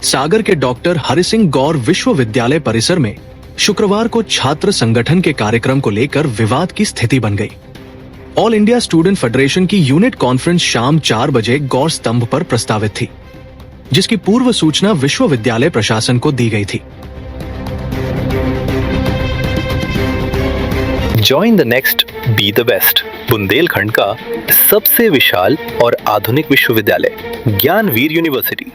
सागर के डॉक्टर हरि सिंह गौर विश्वविद्यालय परिसर में शुक्रवार को छात्र संगठन के कार्यक्रम को लेकर विवाद की स्थिति बन गई। ऑल इंडिया स्टूडेंट फेडरेशन की यूनिट कॉन्फ्रेंस शाम 4 बजे गौर स्तंभ पर प्रस्तावित थी, जिसकी पूर्व सूचना विश्वविद्यालय प्रशासन को दी गई थी। Join the next, be the best. Bundelkhand का सबसे विशाल और आधुनिक विश्वविद्यालय ज्ञानवीर यूनिवर्सिटी।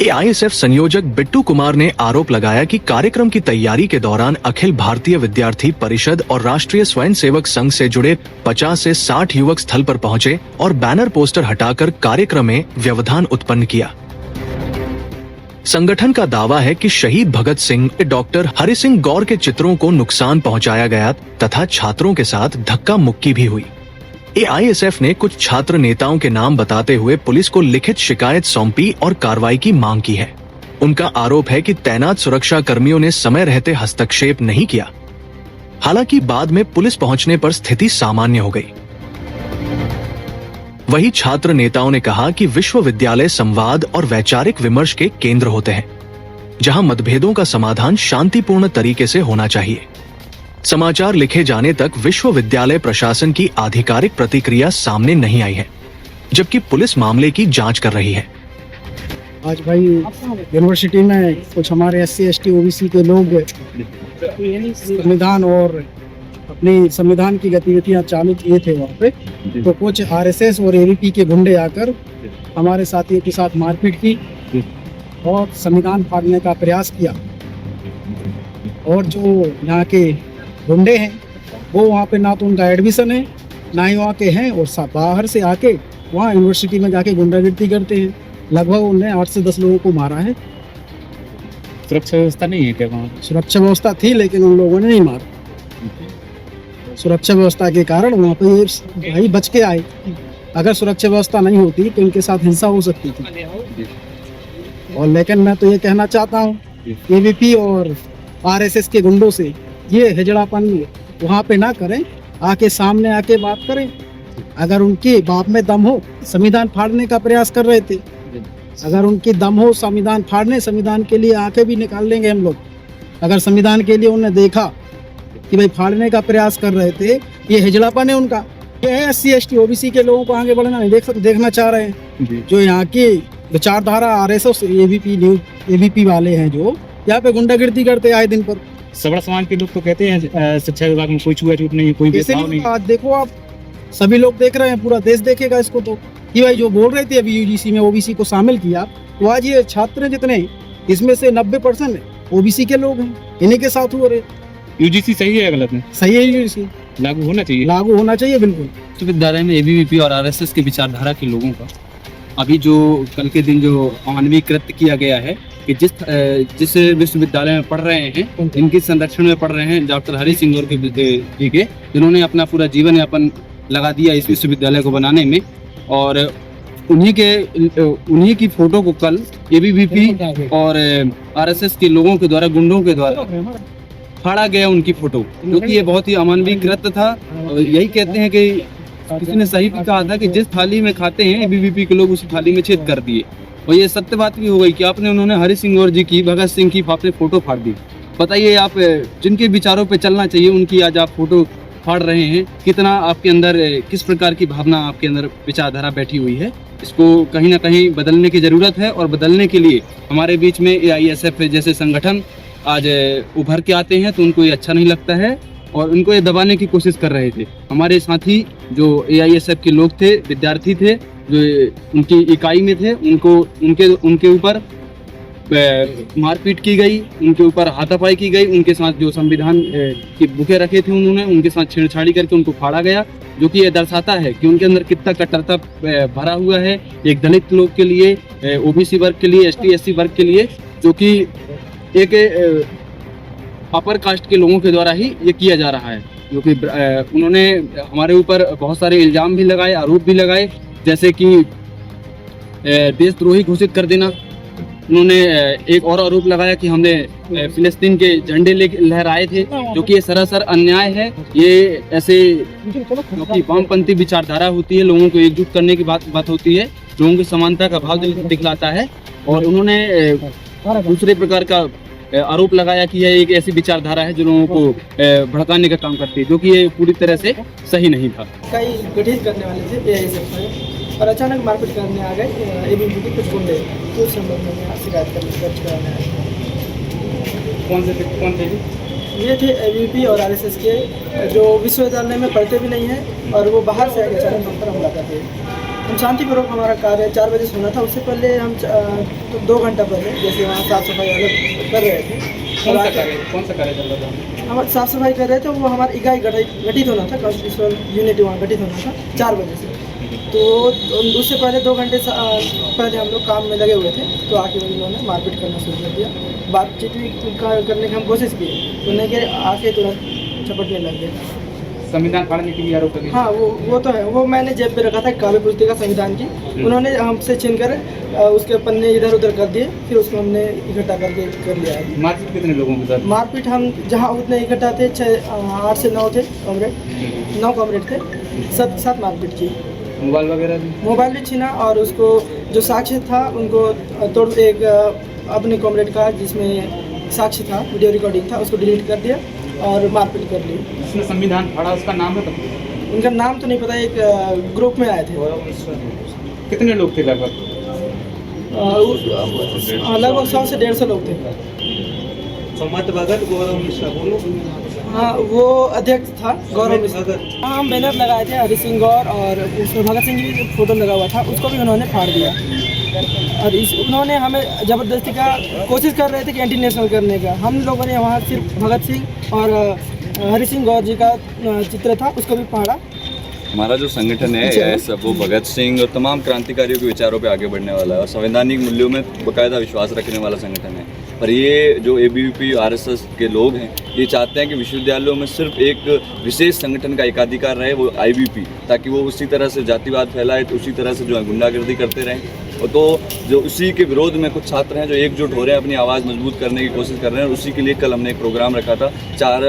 एआईएसएफ संयोजक बिट्टू कुमार ने आरोप लगाया कि कार्यक्रम की तैयारी के दौरान अखिल भारतीय विद्यार्थी परिषद और राष्ट्रीय स्वयंसेवक संघ से जुड़े 50 से 60 युवक स्थल पर पहुंचे और बैनर पोस्टर हटाकर कार्यक्रम में व्यवधान उत्पन्न किया। संगठन का दावा है कि शहीद भगत सिंह, डॉक्टर हरि सिंह गौर के चित्रों को नुकसान पहुंचाया गया तथा छात्रों के साथ धक्का मुक्की भी हुई। एआईएसएफ ने कुछ छात्र नेताओं के नाम बताते हुए पुलिस को लिखित शिकायत सौंपी और कार्रवाई की मांग की है। उनका आरोप है कि तैनात सुरक्षा कर्मियों ने समय रहते हस्तक्षेप नहीं किया। हालांकि बाद में पुलिस पहुंचने पर स्थिति सामान्य हो गई। वही छात्र नेताओं ने कहा कि विश्वविद्यालय संवाद और वैचारिक विमर्श के केंद्र होते हैं, जहां मतभेदों का समाधान शांतिपूर्ण तरीके से होना चाहिए। समाचार लिखे जाने तक विश्वविद्यालय प्रशासन की आधिकारिक प्रतिक्रिया सामने नहीं आई है, जबकि पुलिस मामले की जांच कर रही है। आज भाई यूनिवर्सिटी में कुछ हमारे SC ST OBC के लोग संविधान और अपनी संविधान की गतिविधियां चालू किए थे वहाँ पे, तो कुछ RSS और AVP के गुंडे आकर हमारे साथियों के साथ मारपीट की और संविधान फाड़ने का प्रयास किया। और जो यहाँ के गुंडे हैं वो वहाँ पे ना तो उनका एडमिशन है, ना ही वहाँ के हैं, और बाहर से आके वहाँ यूनिवर्सिटी में जाके गुंडागिर्दी करते हैं। लगभग उन्होंने 8 से 10 लोगों को मारा है। सुरक्षा व्यवस्था नहीं है क्या वहाँ? सुरक्षा व्यवस्था थी, लेकिन उन लोगों ने नहीं मारा। सुरक्षा व्यवस्था के कारण वहाँ पे ये भाई बच के आए। अगर सुरक्षा व्यवस्था नहीं होती तो इनके साथ हिंसा हो सकती थी। और लेकिन मैं तो ये कहना चाहता हूँ AVP और RSS के गुंडों से ये हिजड़ापन वहाँ पे ना करें, आके सामने आके बात करें। अगर उनके बाप में दम हो, संविधान फाड़ने का प्रयास कर रहे थे, अगर उनकी दम हो संविधान फाड़ने, संविधान के लिए आंखें भी निकाल लेंगे हम लोग। अगर संविधान के लिए उन्हें देखा कि भाई फाड़ने का प्रयास कर रहे थे, ये हिजड़ापन है उनका। ये है SC ST OBC के लोगों को आगे बढ़ना नहीं देखना चाह रहे हैं। जो यहाँ की विचारधारा RSS AVP वाले हैं, जो यहाँ पे गुंडागिर्दी करते आए दिन पर। सबड़ा समाज के लोग तो कहते हैं शिक्षा विभाग में कोई छुआ-छूत नहीं, कोई भेदभाव नहीं। आज देखो, आप सभी लोग देख रहे हैं, पूरा देश देखेगा इसको। तो कि भाई जो बोल रहे थे अभी UGC में OBC को शामिल किया, तो आज ये छात्र जितने इसमें से 90% OBC के लोग हैं, इन्हीं के साथ हो रहे। UGC सही है या गलत है? सही है, UGC लागू होना चाहिए। लागू होना चाहिए, बिल्कुल। विश्वविद्यालय में ABVP और RSS की विचारधारा के लोगों का अभी जो कल के दिन जो अमानवीकृत किया गया है कि जिस विश्वविद्यालय में पढ़ रहे हैं, इनके संरक्षण में पढ़ रहे हैं डॉक्टर हरि सिंह गौर जी के, जिन्होंने अपना पूरा जीवन यापन लगा दिया इस विश्वविद्यालय को बनाने में, और उन्हीं की फोटो को कल ABVP और RSS के लोगों के द्वारा, गुंडों के द्वारा फाड़ा गया उनकी फोटो, जो कि ये बहुत ही अमानवीकृत था। और यही कहते हैं कि किसी ने सही भी कहा था कि जिस थाली में खाते हैं ABVP के लोग, उस थाली में छेद कर दिए। और ये सत्य बात भी हो गई कि उन्होंने हरि सिंह गौर जी की, भगत सिंह की आपने फोटो फाड़ दी। बताइए, आप जिनके विचारों पे चलना चाहिए उनकी आज आप फोटो फाड़ रहे हैं। कितना आपके अंदर, किस प्रकार की भावना आपके अंदर, विचारधारा बैठी हुई है। इसको कहीं ना कहीं बदलने की जरूरत है, और बदलने के लिए हमारे बीच में AISF जैसे संगठन आज उभर के आते हैं, तो उनको ये अच्छा नहीं लगता है और उनको ये दबाने की कोशिश कर रहे थे। हमारे साथी जो AISF के लोग थे, विद्यार्थी थे, जो उनकी इकाई में थे, उनके ऊपर मारपीट की गई, उनके ऊपर हाथापाई की गई। उनके साथ जो संविधान की बुकें रखे थे उन्होंने, उनके साथ छेड़छाड़ी करके उनको फाड़ा गया, जो कि ये दर्शाता है कि उनके अंदर कितना कट्टरता भरा हुआ है। एक दलित लोग के लिए, OBC वर्ग के लिए, ST SC वर्ग के लिए, जो कि एक अपर कास्ट के लोगों के द्वारा ही ये किया जा रहा है। जो कि उन्होंने हमारे ऊपर बहुत सारे इल्ज़ाम भी लगाए, आरोप भी लगाए, जैसे कि देशद्रोही घोषित कर देना। उन्होंने एक और आरोप लगाया कि हमने फिलिस्तीन के झंडे लहराए थे, जो कि ये सरासर अन्याय है। ये ऐसे वामपंथी विचारधारा होती है, लोगों को एकजुट करने की बात होती है, लोगों की समानता का भाव दिखलाता है। और उन्होंने दूसरे प्रकार का आरोप लगाया कि यह एक ऐसी विचारधारा है जो लोगों को भड़काने का काम करती है, जो कि ये पूरी तरह से सही नहीं था। कई गठित करने वाले थे AISF में और अचानक मारपीट करने आ गए ABVP के कुछ गुंडे, तो उस संबंध में यहाँ शिकायत करने दर्ज कराने आए। कौन थे ये थे ABVP और RSS के जो विश्वविद्यालय में पढ़ते भी नहीं हैं और वो बाहर से आके अचानक हम पर हमला करते हैं। हम शांतिपूर्वक हमारा कार्य 4 बजे सोना था, उससे पहले हम 2 घंटा पहले जैसे वहाँ साफ़ सफाई अलग कर रहे थे। कौन सा कार्य चल रहा था? हम साफ़ सफाई कर रहे थे, वो हमारा इकाई गठित होना था, कॉन्स्टिट्यूशनल यूनिटी वहाँ गठित होना था 4 बजे से। तो उससे पहले 2 घंटे पहले हम लोग काम में लगे हुए थे, तो आके उन लोगों ने मारपीट करना शुरू कर दिया। बातचीत भी करने की हम कोशिश की, तो नहीं कि आके तुरंत झपटने लग गए। संविधान फाड़ने की भी आरोप लगे। हाँ, वो तो है। वो मैंने जेब पे रखा था काव्य पुस्तिका संविधान की, उन्होंने हमसे छीन कर उसके पन्ने इधर उधर कर दिए, फिर उसको हमने इकट्ठा करके कर लिया है। मारपीट कितने लोगों के साथ? मारपीट हम जहाँ उतने इकट्ठा थे 8 से 9 थे कॉमरेड, 9 कॉमरेड थे, 7 मारपीट की। मोबाइल वगैरह भी? मोबाइल भी छीना और उसको जो साक्ष्य था उनको तोड़, एक अपने कॉमरेड का जिसमें साक्ष्य था, वीडियो रिकॉर्डिंग था, उसको डिलीट कर दिया और मारपीट कर ली। जिसने संविधान फाड़ा उसका नाम है पता? उनका नाम तो नहीं पता, एक ग्रुप में आए थे। कितने लोग थे लगभग? लगभग 100 से 150 लोग थे। हाँ, वो अध्यक्ष था गौरव मिश्रा। हाँ, हम बैनर लगाए थे हरि सिंह गौर और उसमें भगत सिंह की फोटो लगा हुआ था, उसको भी उन्होंने फाड़ दिया। और उन्होंने हमें ज़बरदस्ती का कोशिश कर रहे थे कि एंटी नेशनल करने का। हम लोगों ने वहाँ सिर्फ भगत सिंह और हरि सिंह गौर जी का चित्र था, उसको भी फाड़ा। हमारा जो संगठन है AISF वो भगत सिंह और तमाम क्रांतिकारियों के विचारों पे आगे बढ़ने वाला है और संवैधानिक मूल्यों में बाकायदा विश्वास रखने वाला संगठन है। पर ये जो ABVP RSS के लोग हैं, ये चाहते हैं कि विश्वविद्यालयों में सिर्फ एक विशेष संगठन का एकाधिकार रहे, वो IBP, ताकि वो उसी तरह से जातिवाद फैलाए, तो उसी तरह से जो है गुंडागर्दी करते रहें। और तो जो उसी के विरोध में कुछ छात्र हैं जो एकजुट हो रहे हैं, अपनी आवाज़ मजबूत करने की कोशिश कर रहे हैं। और उसी के लिए कल हमने एक प्रोग्राम रखा था 4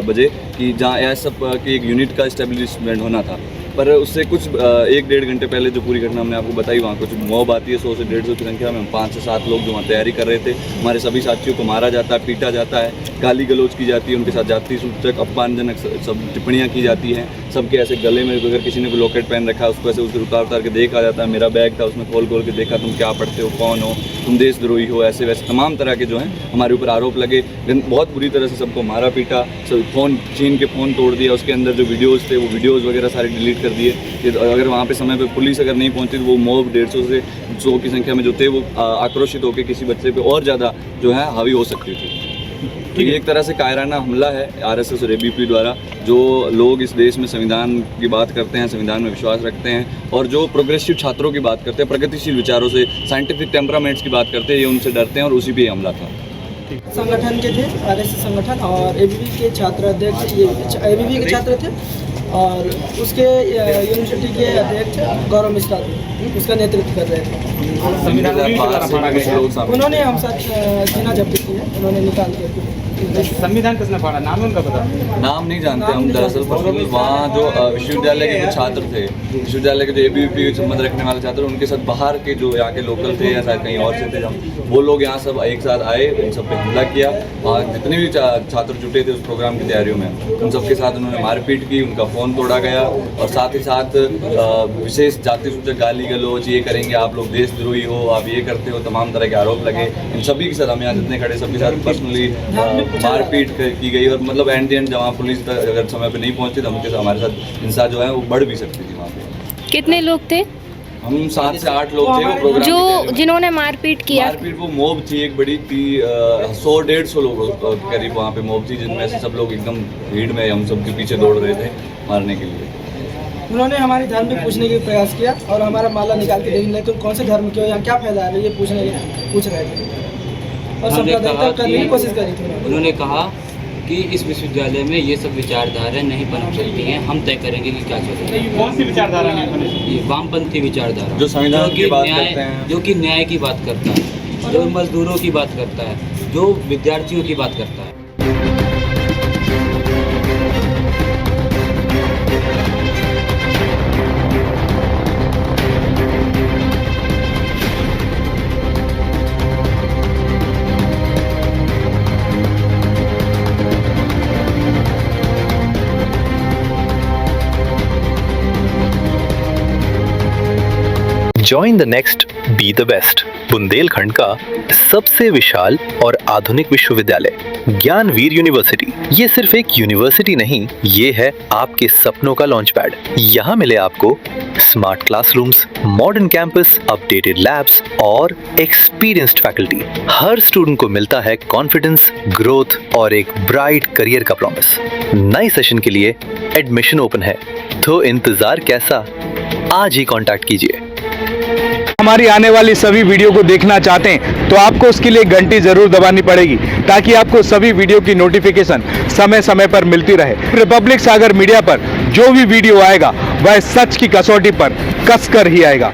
बजे कि जहाँ AISF की एक यूनिट का इस्टेब्लिशमेंट होना था। पर उससे कुछ 1-1.5 घंटे पहले जो पूरी घटना हमने आपको बताई, वहाँ कुछ मॉब आती है 100 से 150 की संख्या में। हम 5 से 7 लोग जो वहाँ तैयारी कर रहे थे, हमारे सभी साथियों को मारा जाता है, पीटा जाता है, गाली गलौज की जाती है, उनके साथ जाति सूचक अपमानजनक सब टिप्पणियाँ की जाती हैं। सबके ऐसे गले में अगर किसी ने कोई लॉकेट पहन रखा है उसको ऐसे उसे उतार के देखा जाता है। मेरा बैग था, उसमें खोल के देखा, तुम क्या पढ़ते हो, कौन हो, तुम देशद्रोही हो, ऐसे वैसे तमाम तरह के जो हैं हमारे ऊपर आरोप लगे। बहुत बुरी तरह से सबको मारा पीटा, सब फ़ोन छीन के फ़ोन तोड़ दिया, उसके अंदर जो वीडियोज़ थे वो वीडियोज़ वगैरह सारे डिलीट कर दिए। अगर वहाँ पे समय पे पुलिस अगर नहीं पहुँची तो वो मॉब 150 से 100 की संख्या में जो थे वो आक्रोशित होकर किसी बच्चे पे और ज़्यादा जो है हावी हो सकती थी। तो ये एक तरह से कायराना हमला है RSS और ABVP द्वारा। जो लोग इस देश में संविधान की बात करते हैं, संविधान में विश्वास रखते हैं और जो प्रोग्रेसिव छात्रों की बात करते हैं, प्रगतिशील विचारों से, साइंटिफिक टेम्परामेंट्स की बात करते हैं, ये उनसे डरते हैं और उसी पे हमला था। संगठन के थे RSS संगठन और ABVP के छात्र अध्यक्ष, ये ABVP के छात्र थे और उसके यूनिवर्सिटी के अध्यक्ष गौरव मिश्रा थे, उसका नेतृत्व कर रहे थे। उन्होंने हम साथ जीना जब्ती की है, उन्होंने निकाल के। संविधान किसने फाड़ा, नाम है उनका पता? नाम नहीं जानते हम दरअसल, पर वहाँ जो विश्वविद्यालय के कुछ छात्र थे, विश्वविद्यालय के जो ABVP के संबंध रखने वाले छात्र, उनके साथ बाहर के जो यहाँ के लोकल थे या शायद कहीं और से थे, वो लोग यहाँ सब एक साथ आए, उन सब पे हमला किया। और जितने भी छात्र जुटे थे उस प्रोग्राम की तैयारियों में, उन सबके साथ उन्होंने मारपीट की, उनका फ़ोन तोड़ा गया और साथ ही साथ विशेष जाति सूचक गाली गलौज, ये करेंगे आप लोग देशद्रोही हो, आप ये करते हो, तमाम तरह के आरोप लगे। इन सभी के साथ हम यहाँ जितने खड़े सबके साथ पर्सनली मारपीट की गई। और मतलब एंड जब वहाँ पुलिस अगर समय पे नहीं पहुँची तो उनके हमारे साथ हिंसा जो है वो बढ़ भी सकती थी। वहाँ पे कितने लोग थे? हम 7 से 8 लोग थे। वो प्रोग्राम जो जिन्होंने मारपीट किया, मारपीट वो मॉब थी, एक बड़ी थी, 100-150 लोग करीब वहाँ पे मॉब थी, जिनमें से सब लोग एकदम भीड़ में हम सबके पीछे दौड़ रहे थे मारने के लिए। उन्होंने हमारे धर्म पे पूछने का प्रयास किया और हमारा माला निकाल के देखने तो कौन से धर्म के हो, यहाँ क्या फैला है, ये पूछ रहे थे और सांप्रदायिकता करने की कोशिश करी थी। उन्होंने कहा कि इस विश्वविद्यालय में ये सब विचारधाराएं नहीं पनप सकती हैं, हम तय करेंगे कि क्या चलेगा। कौन सी विचारधारा है? ये वामपंथी विचारधारा, जो संविधान की बात करते हैं, जो कि न्याय की बात करता है, जो मजदूरों की बात करता है, जो विद्यार्थियों की बात करता है। Join the next be the best Bundelkhand का सबसे विशाल और आधुनिक विश्वविद्यालय ज्ञानवीर यूनिवर्सिटी। ये सिर्फ एक यूनिवर्सिटी नहीं, ये है आपके सपनों का लॉन्च पैड। यहाँ मिले आपको smart classrooms, modern campus, updated labs और एक्सपीरियंस्ड फैकल्टी। हर स्टूडेंट को मिलता है कॉन्फिडेंस, ग्रोथ और एक ब्राइट करियर का प्रॉमिस। नए सेशन के लिए एडमिशन ओपन है, तो इंतजार कैसा? आज ही कांटेक्ट कीजिए। हमारी आने वाली सभी वीडियो को देखना चाहते हैं तो आपको उसके लिए घंटी जरूर दबानी पड़ेगी, ताकि आपको सभी वीडियो की नोटिफिकेशन समय समय पर मिलती रहे। रिपब्लिक सागर मीडिया पर जो भी वीडियो आएगा वह सच की कसौटी पर कसकर ही आएगा।